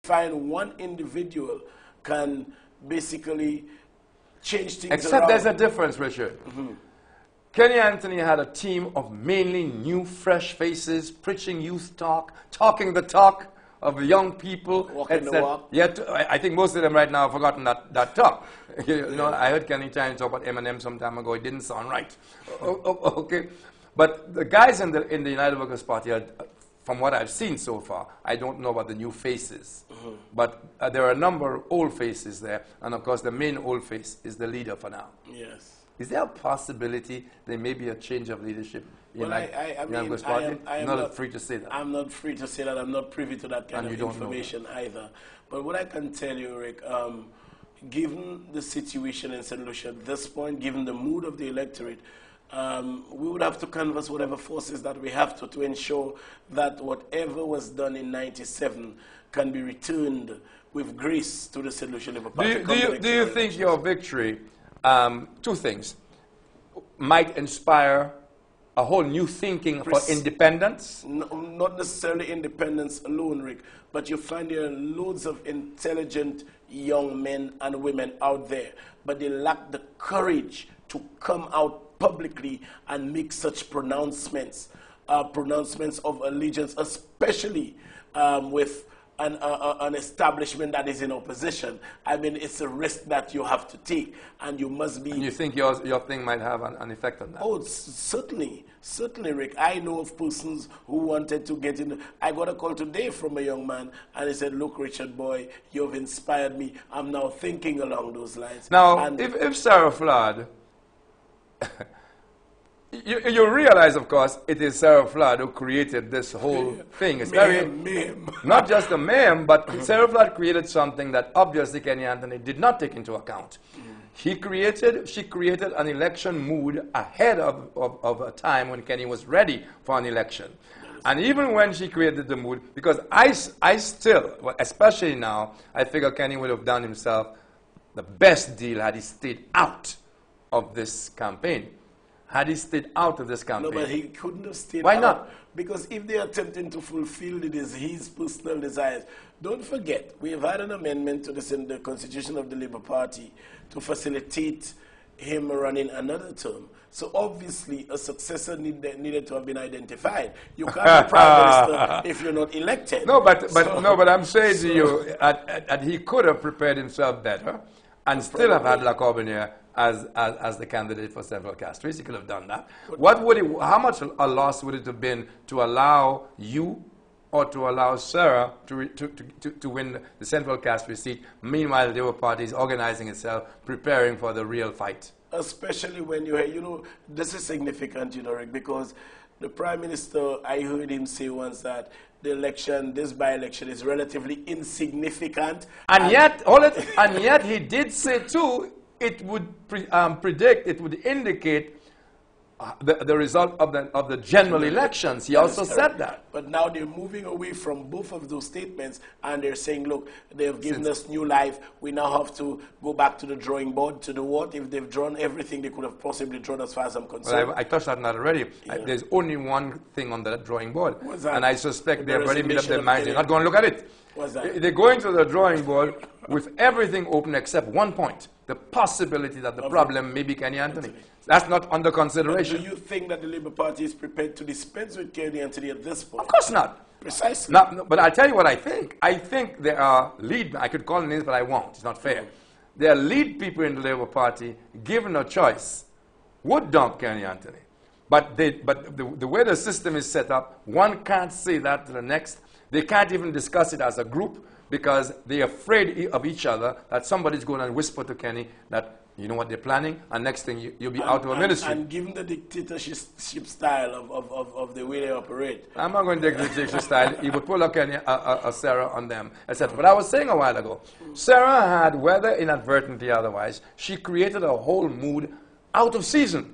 find one individual can basically change things Except around. there's a difference, Richard. Kenny Anthony had a team of mainly new, fresh faces, preaching youth talk, talking the talk of young people. Walking the walk. Yet, I think most of them right now have forgotten that talk. You know, I heard Kenny trying to talk about Eminem some time ago. It didn't sound right. Okay. But the guys in the United Workers' Party, from what I've seen so far, I don't know about the new faces. But there are a number of old faces there. And, of course, the main old face is the leader for now. Yes. Is there a possibility there may be a change of leadership in Well, I'm not free to say that. I'm not free to say that. I'm not privy to that kind of information either. But what I can tell you, Rick, given the situation in St. Lucia at this point, given the mood of the electorate, we would have to canvass whatever forces that we have to ensure that whatever was done in '97 can be returned with grace to the St. Lucia Labour Party. Do you think your victory, two things, might inspire a whole new thinking for independence? No, not necessarily independence alone, Rick, but you find there are loads of intelligent young men and women out there, but they lack the courage to come out publicly and make such pronouncements, pronouncements of allegiance, especially with an establishment that is in opposition. I mean, it's a risk that you have to take, and you must be... And you think your thing might have an effect on that? Oh, certainly, Rick. I know of persons who wanted to get in. I got a call today from a young man, and he said, look, Richard, boy, you've inspired me. I'm now thinking along those lines. Now, if Sarah Flood... You realize, of course, it is Sarah Flood who created this whole thing. It's not just a meme, but Sarah Flood created something that obviously Kenny Anthony did not take into account. She created an election mood ahead of a time when Kenny was ready for an election. And even when she created the mood, because I still, especially now, I figure Kenny would have done himself the best deal had he stayed out of this campaign. Had he stayed out of this campaign. No, but he couldn't have stayed out. Why not? Because if they're attempting to fulfill his personal desires, don't forget, we have had an amendment to the Constitution of the Labour Party to facilitate him running another term. So obviously, a successor needed to have been identified. You can't be prime minister if you're not elected. No, but I'm saying to you that he could have prepared himself better and still have had La Corbinier as the candidate for several castries. He could have done that. How much a loss would it have been to allow you or to allow Sarah to win the central castry seat? Meanwhile, the Labour Party is organizing itself, preparing for the real fight. Especially when this is significant, Rick, because the Prime Minister, I heard him say once that the election, this by-election, is relatively insignificant. And yet he did say too, it would it would indicate the result of the general elections. He also said that. But now they're moving away from both of those statements, and they're saying, look, they've given us new life. We now have to go back to the drawing board to do what? If they've drawn everything they could have possibly drawn, as far as I'm concerned. Well, I touched on that already. Yeah. There's only one thing on that drawing board. What's that? And I suspect they've already made up their minds. They're not going to look at it. What's that? They're going to the drawing board with everything open except one point, the possibility that the problem may be Kenny Anthony. That's not under consideration. But do you think that the Labour Party is prepared to dispense with Kenny Anthony at this point? Of course not. Precisely. No, but I'll tell you what I think. I think there are I could call names, but I won't. It's not fair. There are lead people in the Labour Party, given a choice, would dump Kenny Anthony. But the way the system is set up, one can't say that to the next. They can't even discuss it as a group because they're afraid of each other that somebody's going to whisper to Kenny that, you know what they're planning, and next thing you'll be out of a ministry. And given the dictatorship style of the way they operate. I'm not going to take the dictatorship style. He would pull a Sarah on them, etc. But I was saying a while ago, Sarah had, whether inadvertently or otherwise, she created a whole mood out of season.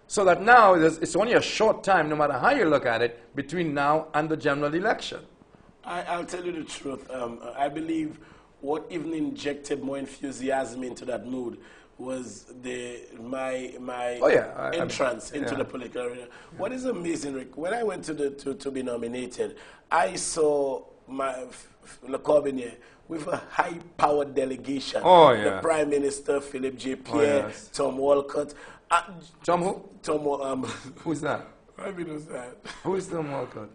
So that now it's only a short time, no matter how you look at it, between now and the general election. I'll tell you the truth. I believe what even injected more enthusiasm into that mood was my entrance into the political arena. What is amazing, Rick, when I went to be nominated, I saw Le Corbusier, with a high-powered delegation. Oh, yeah. The Prime Minister, Philip J. Pierre, yes. Tom Walcott. Tom who? Tom, Who's that? I mean, who's that? Who is Tom Walcott?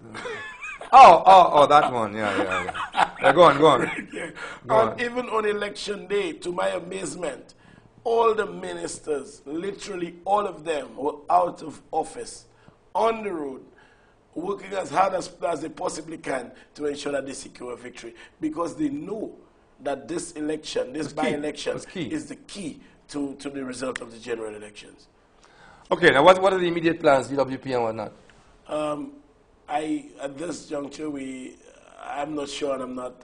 Oh, that one. Yeah. Go on. Yeah. Go on. Even on election day, to my amazement, all the ministers, literally all of them, were out of office, on the road, working as hard as they possibly can to ensure that they secure a victory, because they know that this election, this by-election, is the key to the result of the general elections. Okay, now what are the immediate plans, DWP and whatnot? At this juncture, I'm not sure, and I'm not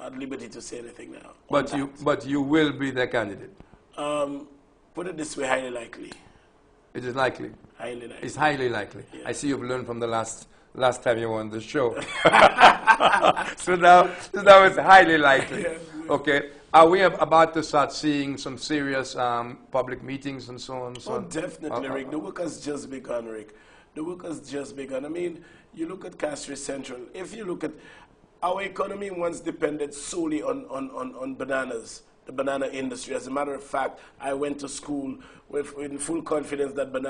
at liberty to say anything now. But you will be the candidate. Put it this way, highly likely. It is likely. Highly likely. It's highly likely. Yeah. I see you've learned from the last time you were on the show. so now it's highly likely. Yes. Okay. Are we about to start seeing some serious public meetings and so on and so on? Oh, definitely, Rick. The work has just begun, Rick. The work has just begun. I mean, you look at Castries Central. If you look at our economy, once depended solely on bananas, the banana industry. As a matter of fact, I went to school with in full confidence that banana